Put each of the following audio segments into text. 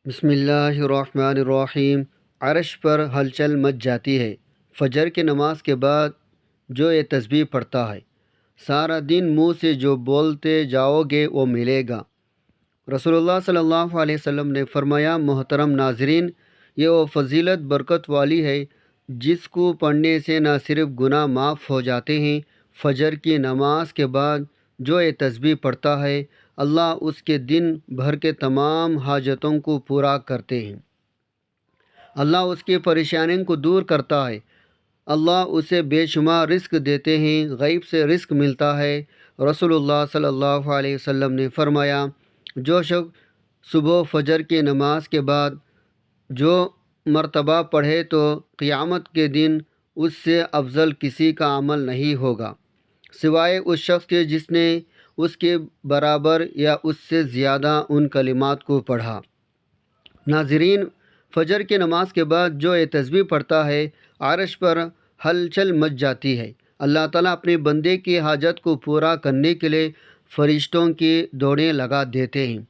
بسم اللہ الرحمن الرحیم۔ عرش پر ہلچل مچ جاتی ہے۔ فجر کی نماز کے بعد جو یہ تسبیح پڑھتا ہے، سارا دن منہ سے جو بولتے جاؤ گے وہ ملے گا۔ رسول اللہ صلی اللہ علیہ وسلم نے فرمایا، محترم ناظرین، یہ وہ فضیلت برکت والی ہے جس کو پڑھنے سے نہ صرف گناہ معاف ہو جاتے ہیں، فجر کی نماز کے بعد جو یہ تسبیح پڑھتا ہے، اللہ اس کے دن بھر کے تمام حاجتوں کو پورا کرتے ہیں۔ اللہ اس کی پریشانیوں کو دور کرتا ہے۔ اللہ اسے بے شمار رزق دیتے ہیں، غیب سے رزق ملتا ہے۔ رسول اللہ صلی اللہ علیہ وسلم نے فرمایا، جو شخص صبح فجر کی نماز کے بعد جو مرتبہ پڑھے تو قیامت کے دن اس سے افضل کسی کا عمل نہیں ہوگا، سوائے اس شخص کے جس نے اس کے برابر یا اس سے زیادہ ان کلمات کو پڑھا۔ ناظرین، فجر کی نماز کے بعد جو یہ تسبیح پڑھتا ہے، عرش پر ہلچل مچ جاتی ہے۔ اللہ تعالیٰ اپنے بندے کی حاجت کو پورا کرنے کے لیے فرشتوں کی دوڑیں لگا دیتے ہیں،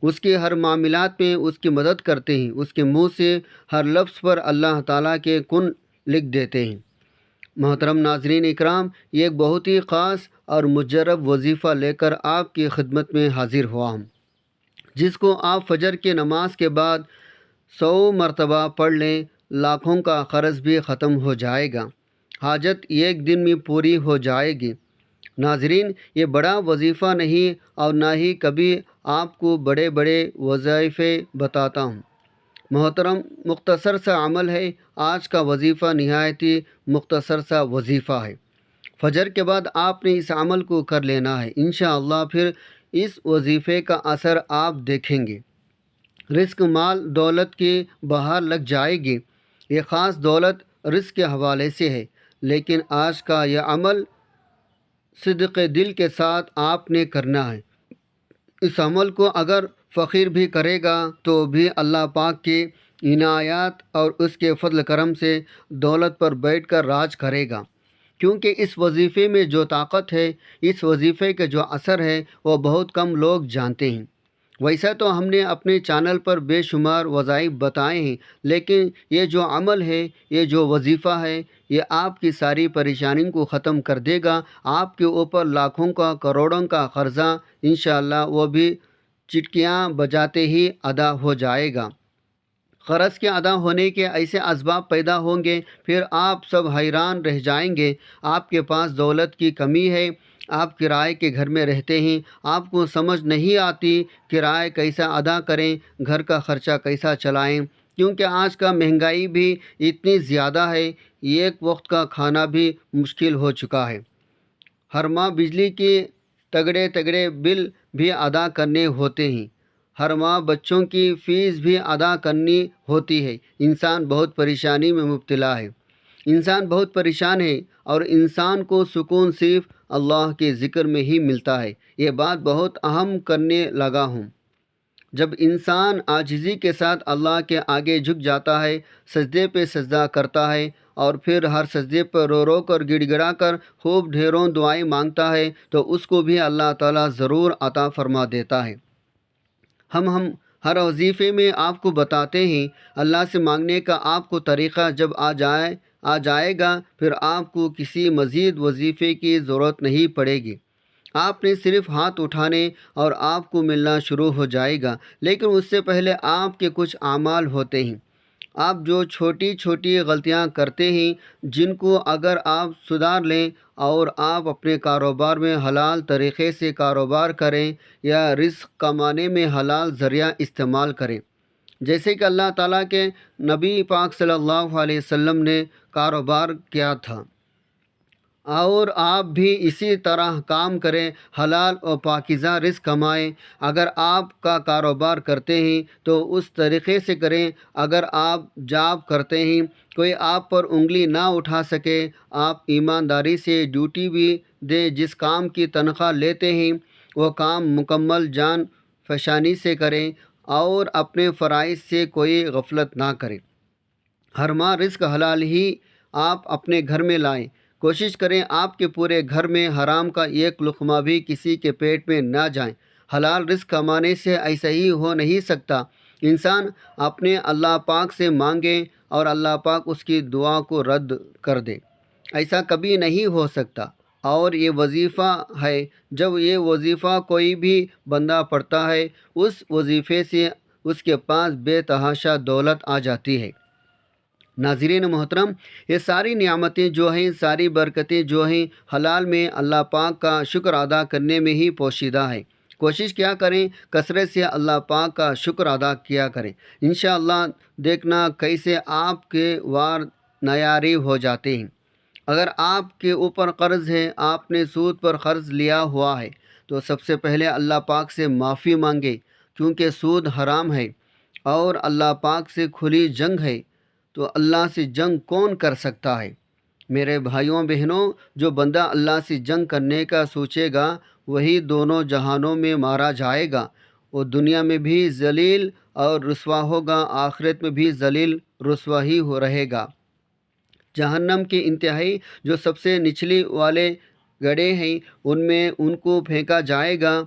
اس کے ہر معاملات میں اس کی مدد کرتے ہیں، اس کے منہ سے ہر لفظ پر اللہ تعالیٰ کے کن لکھ دیتے ہیں۔ محترم ناظرین اکرام، یہ ایک بہت ہی خاص اور مجرب وظیفہ لے کر آپ کی خدمت میں حاضر ہوا ہوں، جس کو آپ فجر کی نماز کے بعد 100 مرتبہ پڑھ لیں، لاکھوں کا قرض بھی ختم ہو جائے گا، حاجت ایک دن میں پوری ہو جائے گی۔ ناظرین، یہ بڑا وظیفہ نہیں اور نہ ہی کبھی آپ کو بڑے بڑے وظائفے بتاتا ہوں۔ محترم، مختصر سا عمل ہے۔ آج کا وظیفہ نہایت ہی مختصر سا وظیفہ ہے۔ فجر کے بعد آپ نے اس عمل کو کر لینا ہے، انشاءاللہ پھر اس وظیفے کا اثر آپ دیکھیں گے۔ رزق، مال، دولت کی بہار لگ جائے گی۔ یہ خاص دولت رزق کے حوالے سے ہے، لیکن آج کا یہ عمل صدق دل کے ساتھ آپ نے کرنا ہے۔ اس عمل کو اگر فقیر بھی کرے گا تو بھی اللہ پاک کی عنایات اور اس کے فضل کرم سے دولت پر بیٹھ کر راج کرے گا، کیونکہ اس وظیفے میں جو طاقت ہے، اس وظیفے کے جو اثر ہے، وہ بہت کم لوگ جانتے ہیں۔ ویسا تو ہم نے اپنے چینل پر بے شمار وظائف بتائے ہیں، لیکن یہ جو عمل ہے، یہ جو وظیفہ ہے، یہ آپ کی ساری پریشانیوں کو ختم کر دے گا۔ آپ کے اوپر لاکھوں کا، کروڑوں کا قرضہ انشاءاللہ وہ بھی چٹکیاں بجاتے ہی ادا ہو جائے گا۔ قرض کے ادا ہونے کے ایسے اسباب پیدا ہوں گے، پھر آپ سب حیران رہ جائیں گے۔ آپ کے پاس دولت کی کمی ہے، آپ کرائے کے گھر میں رہتے ہیں، آپ کو سمجھ نہیں آتی کرایہ کیسا ادا کریں، گھر کا خرچہ کیسا چلائیں، کیونکہ آج کا مہنگائی بھی اتنی زیادہ ہے، ایک وقت کا کھانا بھی مشکل ہو چکا ہے۔ ہر ماہ بجلی کے تگڑے تگڑے بل بھی ادا کرنے ہوتے ہیں، ہر ماہ بچوں کی فیس بھی ادا کرنی ہوتی ہے۔ انسان بہت پریشانی میں مبتلا ہے، انسان بہت پریشان ہے، اور انسان کو سکون صرف اللہ کے ذکر میں ہی ملتا ہے۔ یہ بات بہت اہم کرنے لگا ہوں۔ جب انسان عاجزی کے ساتھ اللہ کے آگے جھک جاتا ہے، سجدے پہ سجدہ کرتا ہے، اور پھر ہر سجدے پر رو رو کر گڑ گڑا کر خوب ڈھیروں دعائیں مانگتا ہے، تو اس کو بھی اللہ تعالیٰ ضرور عطا فرما دیتا ہے۔ ہم ہر وظیفے میں آپ کو بتاتے ہیں، اللہ سے مانگنے کا آپ کو طریقہ جب آ جائے گا، پھر آپ کو کسی مزید وظیفے کی ضرورت نہیں پڑے گی۔ آپ نے صرف ہاتھ اٹھانے اور آپ کو ملنا شروع ہو جائے گا، لیکن اس سے پہلے آپ کے کچھ اعمال ہوتے ہیں۔ آپ جو چھوٹی چھوٹی غلطیاں کرتے ہیں، جن کو اگر آپ سدھار لیں اور آپ اپنے کاروبار میں حلال طریقے سے کاروبار کریں یا رزق کمانے میں حلال ذریعہ استعمال کریں، جیسے کہ اللہ تعالیٰ کے نبی پاک صلی اللہ علیہ وسلم نے کاروبار کیا تھا، اور آپ بھی اسی طرح کام کریں، حلال و پاکیزہ رزق کمائیں۔ اگر آپ کا کاروبار کرتے ہیں تو اس طریقے سے کریں، اگر آپ جاب کرتے ہیں، کوئی آپ پر انگلی نہ اٹھا سکے، آپ ایمانداری سے ڈیوٹی بھی دیں، جس کام کی تنخواہ لیتے ہیں وہ کام مکمل جان فشانی سے کریں، اور اپنے فرائض سے کوئی غفلت نہ کریں۔ ہر ماہ رزق حلال ہی آپ اپنے گھر میں لائیں، کوشش کریں آپ کے پورے گھر میں حرام کا ایک لقمہ بھی کسی کے پیٹ میں نہ جائیں۔ حلال رزق کمانے سے ایسا ہی ہو نہیں سکتا، انسان اپنے اللہ پاک سے مانگے اور اللہ پاک اس کی دعا کو رد کر دے، ایسا کبھی نہیں ہو سکتا۔ اور یہ وظیفہ ہے، جب یہ وظیفہ کوئی بھی بندہ پڑھتا ہے، اس وظیفے سے اس کے پاس بے تحاشا دولت آ جاتی ہے۔ ناظرین محترم، یہ ساری نعمتیں جو ہیں، ساری برکتیں جو ہیں، حلال میں اللہ پاک کا شکر ادا کرنے میں ہی پوشیدہ ہے۔ کوشش کیا کریں، کثرت سے اللہ پاک کا شکر ادا کیا کریں۔ انشاءاللہ دیکھنا کیسے آپ کے وار نیاری ہو جاتے ہیں۔ اگر آپ کے اوپر قرض ہے، آپ نے سود پر قرض لیا ہوا ہے، تو سب سے پہلے اللہ پاک سے معافی مانگے، کیونکہ سود حرام ہے اور اللہ پاک سے کھلی جنگ ہے۔ تو اللہ سے جنگ کون کر سکتا ہے؟ میرے بھائیوں بہنوں، جو بندہ اللہ سے جنگ کرنے کا سوچے گا، وہی دونوں جہانوں میں مارا جائے گا۔ وہ دنیا میں بھی ذلیل اور رسوا ہوگا، آخرت میں بھی ذلیل رسوا ہی ہو رہے گا۔ جہنم کے انتہائی جو سب سے نچلی والے گڑھے ہیں، ان میں ان کو پھینکا جائے گا۔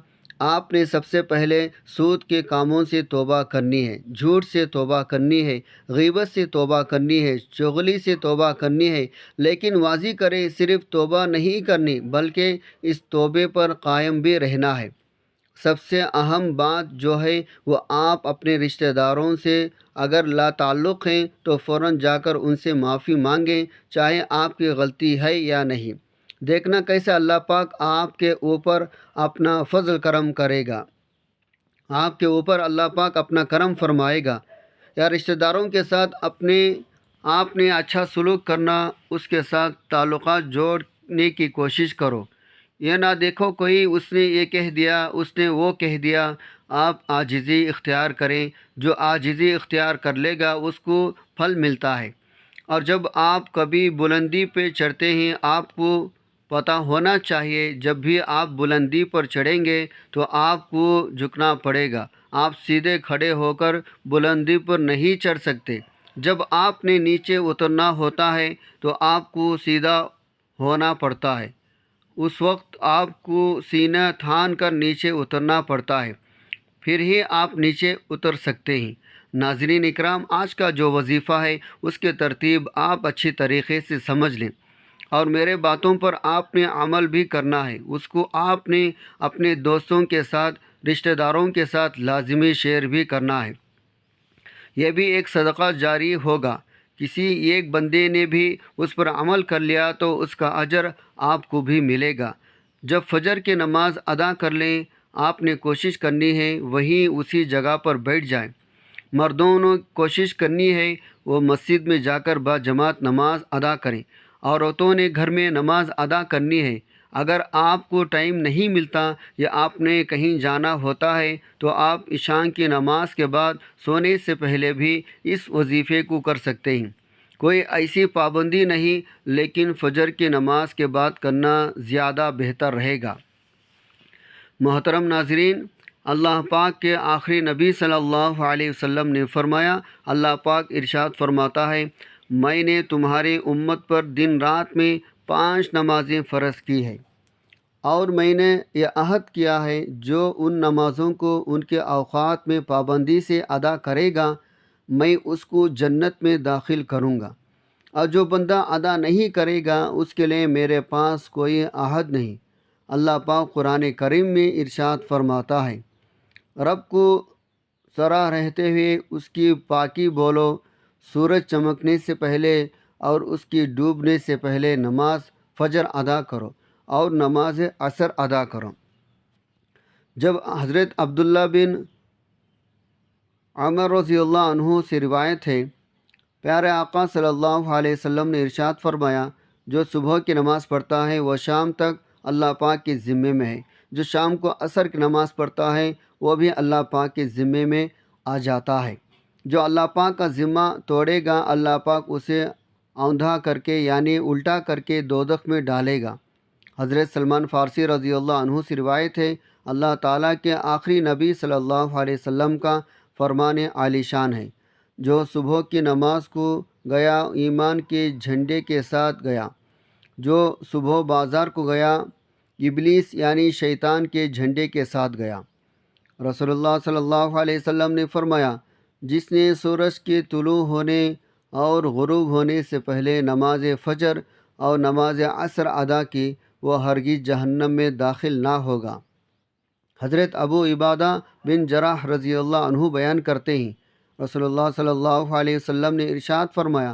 آپ نے سب سے پہلے سود کے کاموں سے توبہ کرنی ہے، جھوٹ سے توبہ کرنی ہے، غیبت سے توبہ کرنی ہے، چغلی سے توبہ کرنی ہے۔ لیکن واضح کرے، صرف توبہ نہیں کرنی بلکہ اس توبے پر قائم بھی رہنا ہے۔ سب سے اہم بات جو ہے وہ آپ اپنے رشتہ داروں سے اگر لا تعلق ہیں تو فوراً جا کر ان سے معافی مانگیں، چاہے آپ کی غلطی ہے یا نہیں۔ دیکھنا کیسے اللہ پاک آپ کے اوپر اپنا فضل کرم کرے گا، آپ کے اوپر اللہ پاک اپنا کرم فرمائے گا۔ یا رشتہ داروں کے ساتھ آپ نے اچھا سلوک کرنا، اس کے ساتھ تعلقات جوڑنے کی کوشش کرو۔ یہ نہ دیکھو کوئی اس نے یہ کہہ دیا، اس نے وہ کہہ دیا۔ آپ عاجزی اختیار کریں، جو عاجزی اختیار کر لے گا اس کو پھل ملتا ہے۔ اور جب آپ کبھی بلندی پہ چڑھتے ہیں، آپ کو پتہ ہونا چاہیے، جب بھی آپ بلندی پر چڑھیں گے تو آپ کو جھکنا پڑے گا، آپ سیدھے کھڑے ہو کر بلندی پر نہیں چڑھ سکتے۔ جب آپ نے نیچے اترنا ہوتا ہے تو آپ کو سیدھا ہونا پڑتا ہے، اس وقت آپ کو سینہ تھان کر نیچے اترنا پڑتا ہے، پھر ہی آپ نیچے اتر سکتے ہیں۔ ناظرین اکرام، آج کا جو وظیفہ ہے اس کی ترتیب آپ اچھی طریقے سے سمجھ لیں، اور میرے باتوں پر آپ نے عمل بھی کرنا ہے۔ اس کو آپ نے اپنے دوستوں کے ساتھ، رشتہ داروں کے ساتھ لازمی شیئر بھی کرنا ہے۔ یہ بھی ایک صدقہ جاری ہوگا۔ کسی ایک بندے نے بھی اس پر عمل کر لیا تو اس کا اجر آپ کو بھی ملے گا۔ جب فجر کی نماز ادا کر لیں، آپ نے کوشش کرنی ہے وہیں اسی جگہ پر بیٹھ جائیں۔ مردوں نے کوشش کرنی ہے وہ مسجد میں جا کر باجماعت نماز ادا کریں، عورتوں نے گھر میں نماز ادا کرنی ہے۔ اگر آپ کو ٹائم نہیں ملتا یا آپ نے کہیں جانا ہوتا ہے تو آپ عشاء کی نماز کے بعد سونے سے پہلے بھی اس وظیفے کو کر سکتے ہیں۔ کوئی ایسی پابندی نہیں، لیکن فجر کی نماز کے بعد کرنا زیادہ بہتر رہے گا۔ محترم ناظرین، اللہ پاک کے آخری نبی صلی اللہ علیہ وسلم نے فرمایا، اللہ پاک ارشاد فرماتا ہے، میں نے تمہاری امت پر دن رات میں 5 نمازیں فرض کی ہے، اور میں نے یہ عہد کیا ہے جو ان نمازوں کو ان کے اوقات میں پابندی سے ادا کرے گا، میں اس کو جنت میں داخل کروں گا، اور جو بندہ ادا نہیں کرے گا اس کے لیے میرے پاس کوئی عہد نہیں۔ اللہ پاک قرآن کریم میں ارشاد فرماتا ہے، رب کو سرا رہتے ہوئے اس کی پاکی بولو، سورج چمکنے سے پہلے اور اس کی ڈوبنے سے پہلے نماز فجر ادا کرو اور نماز عصر ادا کرو۔ جب حضرت عبداللہ بن عمر رضی اللہ عنہ سے روایت ہے، پیارے آقا صلی اللہ علیہ وسلم نے ارشاد فرمایا، جو صبح کی نماز پڑھتا ہے وہ شام تک اللہ پاک کے ذمے میں ہے، جو شام کو عصر کی نماز پڑھتا ہے وہ بھی اللہ پاک کے ذمے میں آ جاتا ہے۔ جو اللہ پاک کا ذمہ توڑے گا، اللہ پاک اسے اوندھا کر کے یعنی الٹا کر کے دوزخ میں ڈالے گا۔ حضرت سلمان فارسی رضی اللہ عنہ سے روایت ہے، اللہ تعالیٰ کے آخری نبی صلی اللہ علیہ وسلم کا فرمان عالی شان ہے، جو صبح کی نماز کو گیا ایمان کے جھنڈے کے ساتھ گیا، جو صبح بازار کو گیا ابلیس یعنی شیطان کے جھنڈے کے ساتھ گیا۔ رسول اللہ صلی اللہ علیہ وسلم نے فرمایا، جس نے سورج کے طلوع ہونے اور غروب ہونے سے پہلے نماز فجر اور نماز عصر ادا کی وہ ہرگز جہنم میں داخل نہ ہوگا۔ حضرت ابو عبادہ بن جراح رضی اللہ عنہ بیان کرتے ہیں، رسول اللہ صلی اللہ علیہ وسلم نے ارشاد فرمایا،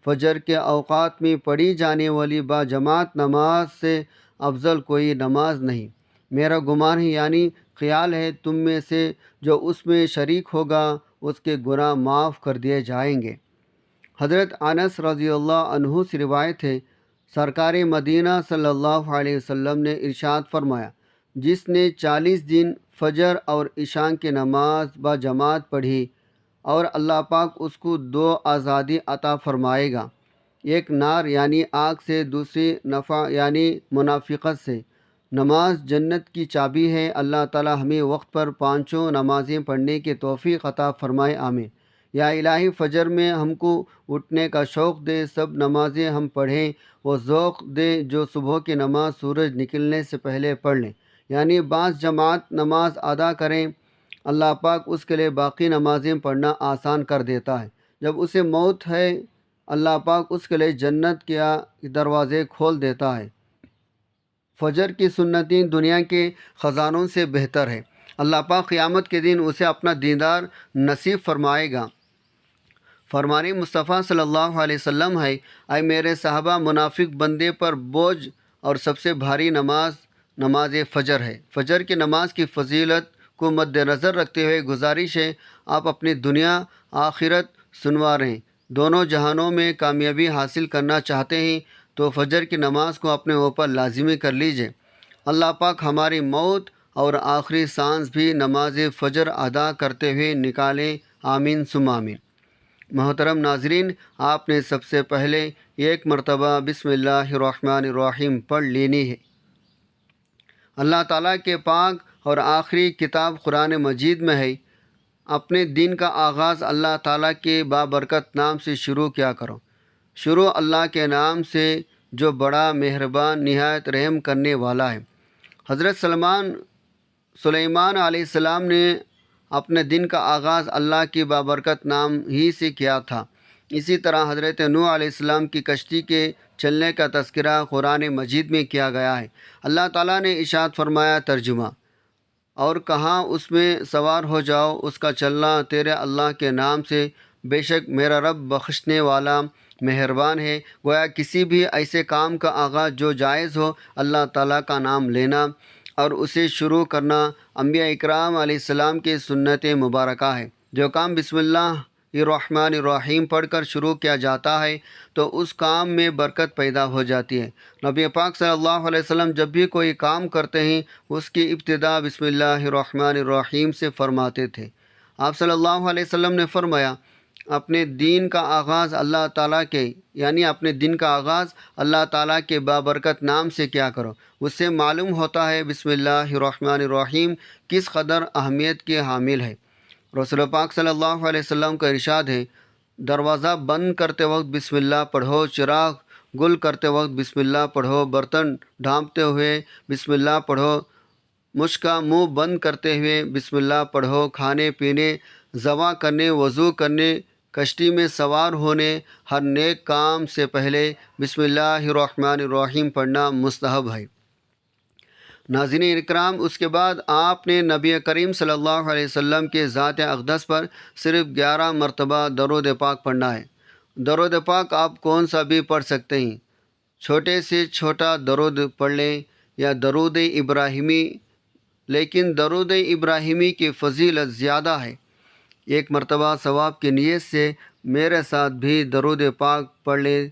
فجر کے اوقات میں پڑھی جانے والی باجماعت نماز سے افضل کوئی نماز نہیں۔ میرا گمان ہے یعنی خیال ہے تم میں سے جو اس میں شریک ہوگا اس کے گناہ معاف کر دیے جائیں گے۔ حضرت انس رضی اللہ عنہ سے روایت ہے، سرکار مدینہ صلی اللہ علیہ وسلم نے ارشاد فرمایا، جس نے 40 دن فجر اور عشاء کی نماز باجماعت پڑھی اور اللہ پاک اس کو 2 آزادی عطا فرمائے گا، ایک نار یعنی آگ سے، دوسری نفع یعنی منافقت سے۔ نماز جنت کی چابی ہے۔ اللہ تعالی ہمیں وقت پر 5 نمازیں پڑھنے کی توفیق عطا فرمائے، آمین۔ یا الہی فجر میں ہم کو اٹھنے کا شوق دے، سب نمازیں ہم پڑھیں، وہ ذوق دے جو صبح کی نماز سورج نکلنے سے پہلے پڑھ لیں، یعنی بعض جماعت نماز ادا کریں۔ اللہ پاک اس کے لیے باقی نمازیں پڑھنا آسان کر دیتا ہے۔ جب اسے موت ہے اللہ پاک اس کے لیے جنت کے دروازے کھول دیتا ہے۔ فجر کی سنتیں دنیا کے خزانوں سے بہتر ہے۔ اللہ پاک قیامت کے دن اسے اپنا دیدار نصیب فرمائے گا۔ فرمان مصطفیٰ صلی اللہ علیہ وسلم ہے، اے میرے صحابہ، منافق بندے پر بوجھ اور سب سے بھاری نماز فجر ہے۔ فجر کی نماز کی فضیلت کو مد نظر رکھتے ہوئے گزارش ہے آپ اپنی دنیا آخرت سنواریں، دونوں جہانوں میں کامیابی حاصل کرنا چاہتے ہیں تو فجر کی نماز کو اپنے اوپر لازمی کر لیجئے۔ اللہ پاک ہماری موت اور آخری سانس بھی نماز فجر ادا کرتے ہوئے نکالیں، آمین ثم آمین۔ محترم ناظرین، آپ نے سب سے پہلے ایک مرتبہ بسم اللہ الرحمن الرحیم پڑھ لینی ہے۔ اللہ تعالیٰ کے پاک اور آخری کتاب قرآن مجید میں ہے، اپنے دن کا آغاز اللہ تعالیٰ کے بابرکت نام سے شروع کیا کرو۔ شروع اللہ کے نام سے جو بڑا مہربان نہایت رحم کرنے والا ہے۔ حضرت سلیمان علیہ السلام نے اپنے دن کا آغاز اللہ کی بابرکت نام ہی سے کیا تھا۔ اسی طرح حضرت نوح علیہ السلام کی کشتی کے چلنے کا تذکرہ قرآن مجید میں کیا گیا ہے۔ اللہ تعالیٰ نے ارشاد فرمایا، ترجمہ، اور کہاں اس میں سوار ہو جاؤ، اس کا چلنا تیرے اللہ کے نام سے، بے شک میرا رب بخشنے والا مہربان ہے۔ گویا کسی بھی ایسے کام کا آغاز جو جائز ہو، اللہ تعالیٰ کا نام لینا اور اسے شروع کرنا انبیاء اکرام علیہ السلام کی سنت مبارکہ ہے۔ جو کام بسم اللہ الرحمن الرحیم پڑھ کر شروع کیا جاتا ہے تو اس کام میں برکت پیدا ہو جاتی ہے۔ نبی پاک صلی اللہ علیہ وسلم جب بھی کوئی کام کرتے ہیں اس کی ابتدا بسم اللہ الرحمن الرحیم سے فرماتے تھے۔ آپ صلی اللہ علیہ وسلم نے فرمایا، اپنے دین کا آغاز اللہ تعالیٰ کے بابرکت نام سے کیا کرو۔ اس سے معلوم ہوتا ہے بسم اللہ الرحمن الرحیم کس قدر اہمیت کے حامل ہے۔ رسول پاک صلی اللہ علیہ وسلم کا ارشاد ہے، دروازہ بند کرتے وقت بسم اللہ پڑھو، چراغ گل کرتے وقت بسم اللہ پڑھو، برتن ڈھانپتے ہوئے بسم اللہ پڑھو، مشک کا منہ بند کرتے ہوئے بسم اللہ پڑھو، کھانے پینے، ذبح کرنے، وضو کرنے، کشتی میں سوار ہونے، ہر نیک کام سے پہلے بسم اللہ الرحمن الرحیم پڑھنا مستحب ہے۔ ناظرین اکرام، اس کے بعد آپ نے نبی کریم صلی اللہ علیہ وسلم کے ذات اقدس پر صرف 11 مرتبہ درود پاک پڑھنا ہے۔ درود پاک آپ کون سا بھی پڑھ سکتے ہیں، چھوٹے سے چھوٹا درود پڑھ لیں یا درود ابراہیمی، لیکن درود ابراہیمی کی فضیلت زیادہ ہے۔ ایک مرتبہ ثواب کی نیت سے میرے ساتھ بھی درود پاک پڑھ لیں۔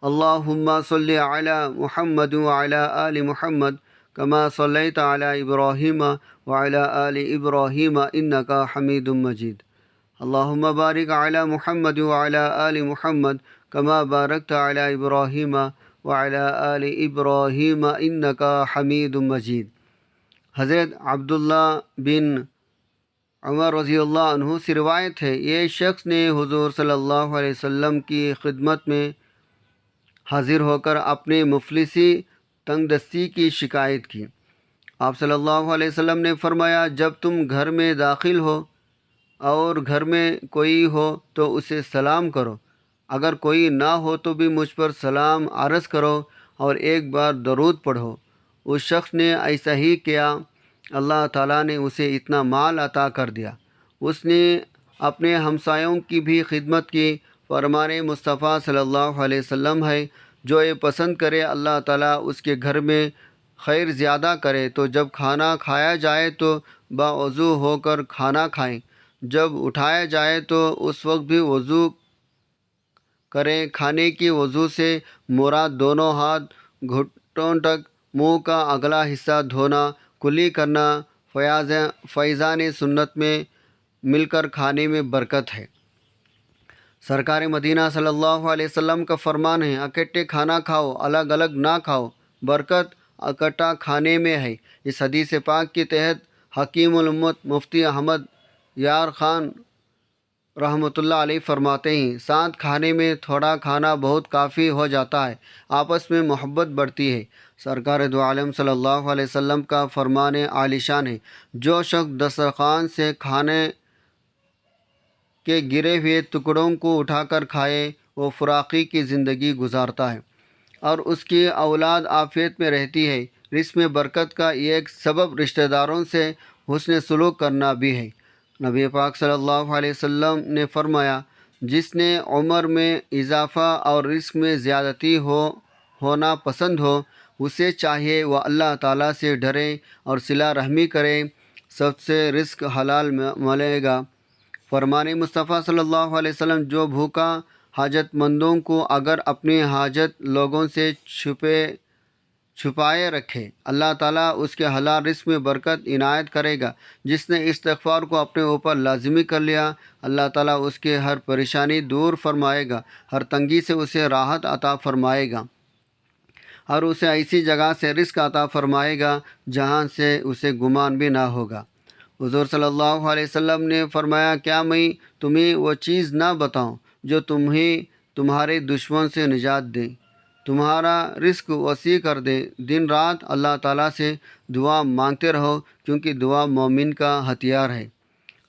اللہم صلی علی محمد وعلی آل محمد کما صلیت علی ابراہیم وعلی آل ابراہیم انک حمید مجید۔ اللہم بارک علی محمد وعلی آل محمد کما بارکت علی ابراہیم وعلی آل ابراہیم انک حمید مجید۔ حضرت عبداللہ بن عمر رضی اللہ عنہ سے روایت ہے، یہ شخص نے حضور صلی اللہ علیہ وسلم کی خدمت میں حاضر ہو کر اپنے مفلسی تنگ دستی کی شکایت کی۔ آپ صلی اللہ علیہ وسلم نے فرمایا، جب تم گھر میں داخل ہو اور گھر میں کوئی ہو تو اسے سلام کرو، اگر کوئی نہ ہو تو بھی مجھ پر سلام عرض کرو اور ایک بار درود پڑھو۔ اس شخص نے ایسا ہی کیا، اللہ تعالیٰ نے اسے اتنا مال عطا کر دیا۔ اس نے اپنے ہمسایوں کی بھی خدمت کی۔ فرمان مصطفیٰ صلی اللہ علیہ وسلم ہے، جو یہ پسند کرے اللہ تعالیٰ اس کے گھر میں خیر زیادہ کرے، تو جب کھانا کھایا جائے تو باوضو ہو کر کھانا کھائیں، جب اٹھایا جائے تو اس وقت بھی وضو کریں۔ کھانے کی وضو سے مراد دونوں ہاتھ گھٹنوں تک، منہ کا اگلا حصہ دھونا، کلی کرنا۔ فیضان سنت میں مل کر کھانے میں برکت ہے۔ سرکار مدینہ صلی اللہ علیہ وسلم کا فرمان ہے، اکٹھے کھانا کھاؤ، الگ الگ نہ کھاؤ، برکت اکٹھا کھانے میں ہے۔ اس حدیث پاک کے تحت حکیم الامت مفتی احمد یار خان رحمۃ اللہ علیہ فرماتے ہیں، ساتھ کھانے میں تھوڑا کھانا بہت کافی ہو جاتا ہے، آپس میں محبت بڑھتی ہے۔ سرکار دو عالم صلی اللہ علیہ وسلم کا فرمان عالی شان ہے، جو شخص دسترخوان سے کھانے کے گرے ہوئے ٹکڑوں کو اٹھا کر کھائے، وہ فراخی کی زندگی گزارتا ہے اور اس کی اولاد عافیت میں رہتی ہے۔ رزق میں برکت کا ایک سبب رشتہ داروں سے حسن سلوک کرنا بھی ہے۔ نبی پاک صلی اللہ علیہ وسلم نے فرمایا، جس نے عمر میں اضافہ اور رزق میں زیادتی ہونا پسند ہو، اسے چاہیے وہ اللہ تعالیٰ سے ڈرے اور صلہ رحمی کرے، سب سے رزق حلال ملے گا۔ فرمان مصطفیٰ صلی اللہ علیہ وسلم، جو بھوکا حاجت مندوں کو اگر اپنی حاجت لوگوں سے چھپائے رکھے، اللہ تعالیٰ اس کے حلال رزق میں برکت عنایت کرے گا۔ جس نے استغفار کو اپنے اوپر لازمی کر لیا، اللہ تعالیٰ اس کے ہر پریشانی دور فرمائے گا، ہر تنگی سے اسے راحت عطا فرمائے گا اور اسے ایسی جگہ سے رزق عطا فرمائے گا جہاں سے اسے گمان بھی نہ ہوگا۔ حضور صلی اللہ علیہ وسلم نے فرمایا، کیا میں تمہیں وہ چیز نہ بتاؤں جو تمہیں تمہارے دشمن سے نجات دے، تمہارا رزق وسیع کر دے؟ دن رات اللہ تعالیٰ سے دعا مانگتے رہو، کیونکہ دعا مومن کا ہتھیار ہے۔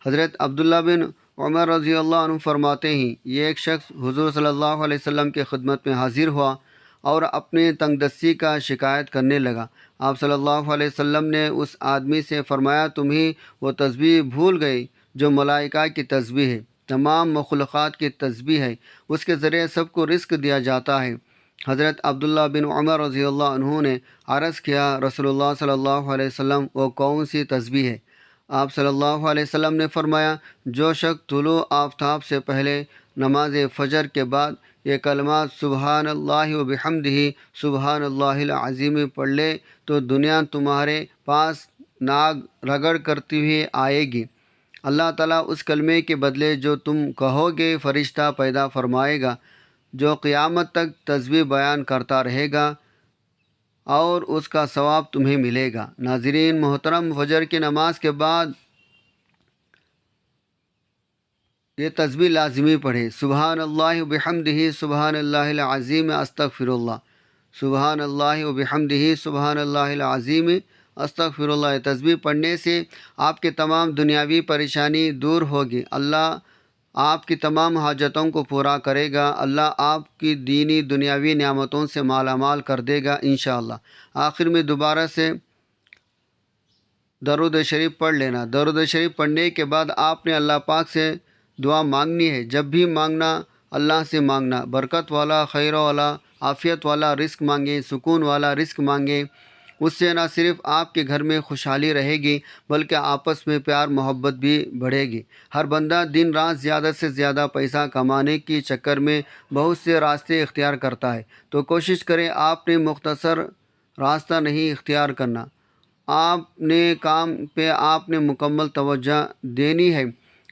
حضرت عبداللہ بن عمر رضی اللہ عنہ فرماتے ہیں، یہ ایک شخص حضور صلی اللہ علیہ وسلم کے خدمت میں حاضر ہوا اور اپنے تنگ دستی کا شکایت کرنے لگا۔ آپ صلی اللہ علیہ وسلم نے اس آدمی سے فرمایا، تمہیں وہ تسبیح بھول گئے جو ملائکہ کی تسبیح ہے، تمام مخلوقات کی تسبیح ہے، اس کے ذریعے سب کو رزق دیا جاتا ہے۔ حضرت عبداللہ بن عمر رضی اللہ عنہ نے عرض کیا، رسول اللہ صلی اللہ علیہ وسلم، وہ کون سی تسبیح ہے؟ آپ صلی اللہ علیہ وسلم نے فرمایا، جو شخص طلوع آفتاب سے پہلے نماز فجر کے بعد یہ کلمات سبحان اللہ و بحمدہ سبحان اللہ العظیم پڑھ لے تو دنیا تمہارے پاس ناگ رگڑ کرتی ہوئی آئے گی۔ اللہ تعالیٰ اس کلمے کے بدلے جو تم کہو گے فرشتہ پیدا فرمائے گا، جو قیامت تک تسبیح بیان کرتا رہے گا، اور اس کا ثواب تمہیں ملے گا۔ ناظرین محترم، فجر کی نماز کے بعد یہ تسبیح لازمی پڑھے، سبحان اللہ و بحمدہ سبحان اللہ العظیم استغفر اللہ، سبحان اللہ و بحمدہ سبحان اللہ العظیم استغفر اللہ۔ یہ تسبیح پڑھنے سے آپ کے تمام دنیاوی پریشانی دور ہوگی، اللہ آپ کی تمام حاجتوں کو پورا کرے گا، اللہ آپ کی دینی دنیاوی نعمتوں سے مالا مال کر دے گا انشاءاللہ۔ آخر میں دوبارہ سے درود شریف پڑھ لینا۔ درود شریف پڑھنے کے بعد آپ نے اللہ پاک سے دعا مانگنی ہے۔ جب بھی مانگنا اللہ سے مانگنا، برکت والا، خیر والا، عافیت والا رزق مانگیں، سکون والا رزق مانگیں۔ اس سے نہ صرف آپ کے گھر میں خوشحالی رہے گی بلکہ آپس میں پیار محبت بھی بڑھے گی۔ ہر بندہ دن رات زیادہ سے زیادہ پیسہ کمانے کی چکر میں بہت سے راستے اختیار کرتا ہے، تو کوشش کریں آپ نے مختصر راستہ نہیں اختیار کرنا، آپ نے کام پہ آپ نے مکمل توجہ دینی ہے،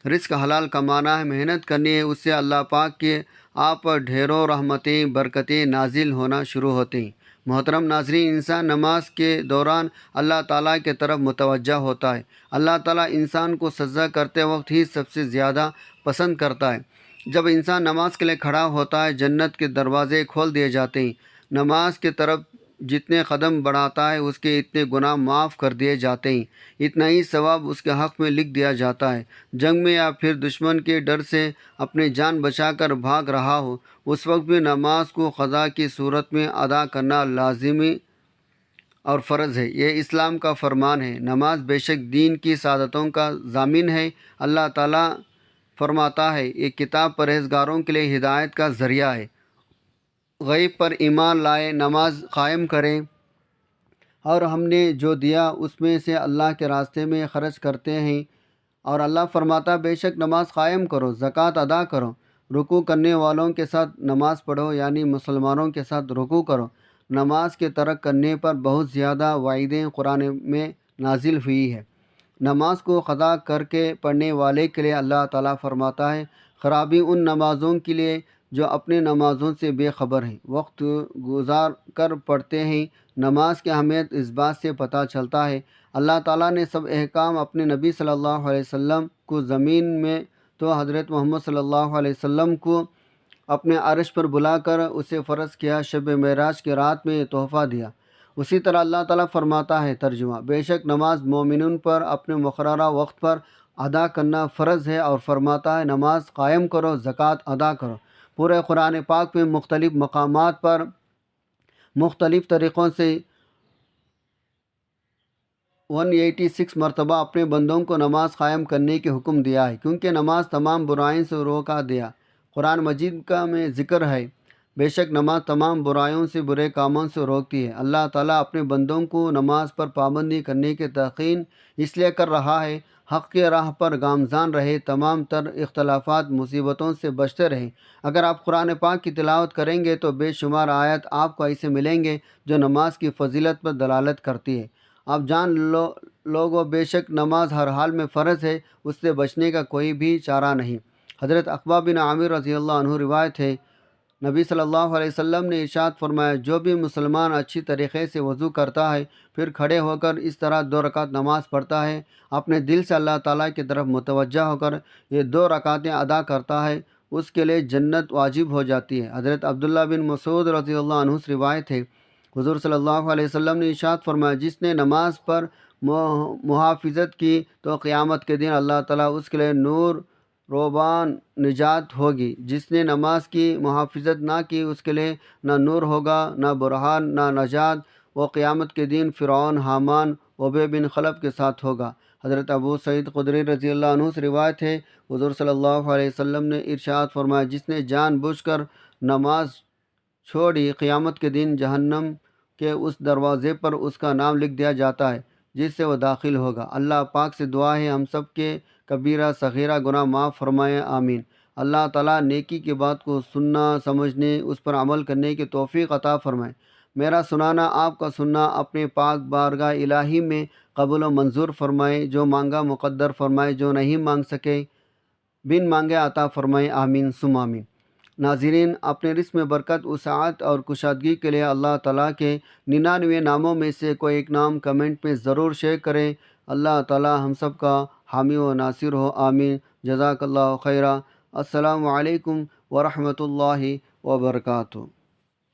رزق حلال کمانا ہے، محنت کرنی ہے، اس سے اللہ پاک کے آپ پر ڈھیروں رحمتیں برکتیں نازل ہونا شروع ہوتے ہیں۔ محترم ناظرین، انسان نماز کے دوران اللہ تعالیٰ کی طرف متوجہ ہوتا ہے۔ اللہ تعالیٰ انسان کو سجدہ کرتے وقت ہی سب سے زیادہ پسند کرتا ہے۔ جب انسان نماز کے لیے کھڑا ہوتا ہے، جنت کے دروازے کھول دیے جاتے ہیں، نماز کی طرف جتنے قدم بڑھاتا ہے اس کے اتنے گناہ معاف کر دیے جاتے ہیں، اتنا ہی ثواب اس کے حق میں لکھ دیا جاتا ہے۔ جنگ میں یا پھر دشمن کے ڈر سے اپنی جان بچا کر بھاگ رہا ہو، اس وقت بھی نماز کو قضا کی صورت میں ادا کرنا لازمی اور فرض ہے۔ یہ اسلام کا فرمان ہے۔ نماز بے شک دین کی سعادتوں کا ضامن ہے۔ اللہ تعالیٰ فرماتا ہے، یہ کتاب پرہیزگاروں کے لیے ہدایت کا ذریعہ ہے۔ غیب پر ایمان لائے، نماز قائم کریں، اور ہم نے جو دیا اس میں سے اللہ کے راستے میں خرچ کرتے ہیں۔ اور اللہ فرماتا، بے شک نماز قائم کرو، زکوٰۃ ادا کرو، رکوع کرنے والوں کے ساتھ نماز پڑھو، یعنی مسلمانوں کے ساتھ رکوع کرو۔ نماز کے ترک کرنے پر بہت زیادہ وعیدیں قرآن میں نازل ہوئی ہے۔ نماز کو قضا کر کے پڑھنے والے کے لیے اللہ تعالیٰ فرماتا ہے، خرابی ان نمازوں کے لیے جو اپنے نمازوں سے بے خبر ہیں، وقت گزار کر پڑھتے ہیں۔ نماز کی اہمیت اس بات سے پتہ چلتا ہے، اللہ تعالیٰ نے سب احکام اپنے نبی صلی اللہ علیہ وسلم کو زمین میں تو حضرت محمد صلی اللہ علیہ وسلم کو اپنے عرش پر بلا کر اسے فرض کیا، شب معراج کی رات میں یہ تحفہ دیا۔ اسی طرح اللہ تعالیٰ فرماتا ہے، ترجمہ، بے شک نماز مومنون پر اپنے مقررہ وقت پر ادا کرنا فرض ہے، اور فرماتا ہے، نماز قائم کرو، زکوٰۃ ادا کرو۔ پورے قرآن پاک میں مختلف مقامات پر مختلف طریقوں سے 186 مرتبہ اپنے بندوں کو نماز قائم کرنے کے حکم دیا ہے، کیونکہ نماز تمام برائیوں سے روکا دیا۔ قرآن مجید کا میں ذکر ہے، بے شک نماز تمام برائیوں سے، برے کاموں سے روکتی ہے۔ اللہ تعالیٰ اپنے بندوں کو نماز پر پابندی کرنے کی تلقین اس لیے کر رہا ہے، حق کی راہ پر گامزن رہے، تمام تر اختلافات مصیبتوں سے بچتے رہیں۔ اگر آپ قرآن پاک کی تلاوت کریں گے تو بے شمار آیت آپ کو ایسے ملیں گے جو نماز کی فضیلت پر دلالت کرتی ہے۔ آپ جان لوگوں، بے شک نماز ہر حال میں فرض ہے، اس سے بچنے کا کوئی بھی چارہ نہیں۔ حضرت عقبہ بن عامر رضی اللہ عنہ روایت ہے، نبی صلی اللہ علیہ وسلم نے ارشاد فرمایا، جو بھی مسلمان اچھی طریقے سے وضو کرتا ہے، پھر کھڑے ہو کر اس طرح 2 رکعت نماز پڑھتا ہے، اپنے دل سے اللہ تعالیٰ کی طرف متوجہ ہو کر یہ 2 رکعتیں ادا کرتا ہے، اس کے لیے جنت واجب ہو جاتی ہے۔ حضرت عبداللہ بن مسعود رضی اللہ عنہ سے روایت ہے، حضور صلی اللہ علیہ وسلم نے ارشاد فرمایا، جس نے نماز پر محافظت کی تو قیامت کے دن اللہ تعالیٰ اس کے لیے نور روبان نجات ہوگی۔ جس نے نماز کی محافظت نہ کی اس کے لیے نہ نور ہوگا، نہ برہان، نہ نجات۔ وہ قیامت کے دن فرعون، حامان، ابی بن خلف کے ساتھ ہوگا۔ حضرت ابو سعید خدری رضی اللہ عنہ سے روایت ہے، حضور صلی اللہ علیہ وسلم نے ارشاد فرمایا، جس نے جان بوجھ کر نماز چھوڑی، قیامت کے دن جہنم کے اس دروازے پر اس کا نام لکھ دیا جاتا ہے جس سے وہ داخل ہوگا۔ اللہ پاک سے دعا ہے ہم سب کے کبیرہ صغیرہ گناہ معاف فرمائے، آمین۔ اللہ تعالیٰ نیکی کی بات کو سننا، سمجھنے، اس پر عمل کرنے کی توفیق عطا فرمائے۔ میرا سنانا، آپ کا سننا اپنے پاک بارگاہ الہی میں قبول و منظور فرمائے، جو مانگا مقدر فرمائے، جو نہیں مانگ سکے بن مانگے عطا فرمائے، آمین ثم آمین۔ ناظرین، اپنے رزق میں برکت، وسعت اور کشادگی کے لیے اللہ تعالیٰ کے 99 ناموں میں سے کوئی ایک نام کمنٹ میں ضرور شیئر کریں۔ اللہ تعالیٰ ہم سب کا حامی و ناصر ہو، آمین۔ جزاک اللہ خیرہ۔ السلام علیکم ورحمۃ اللہ وبرکاتہ۔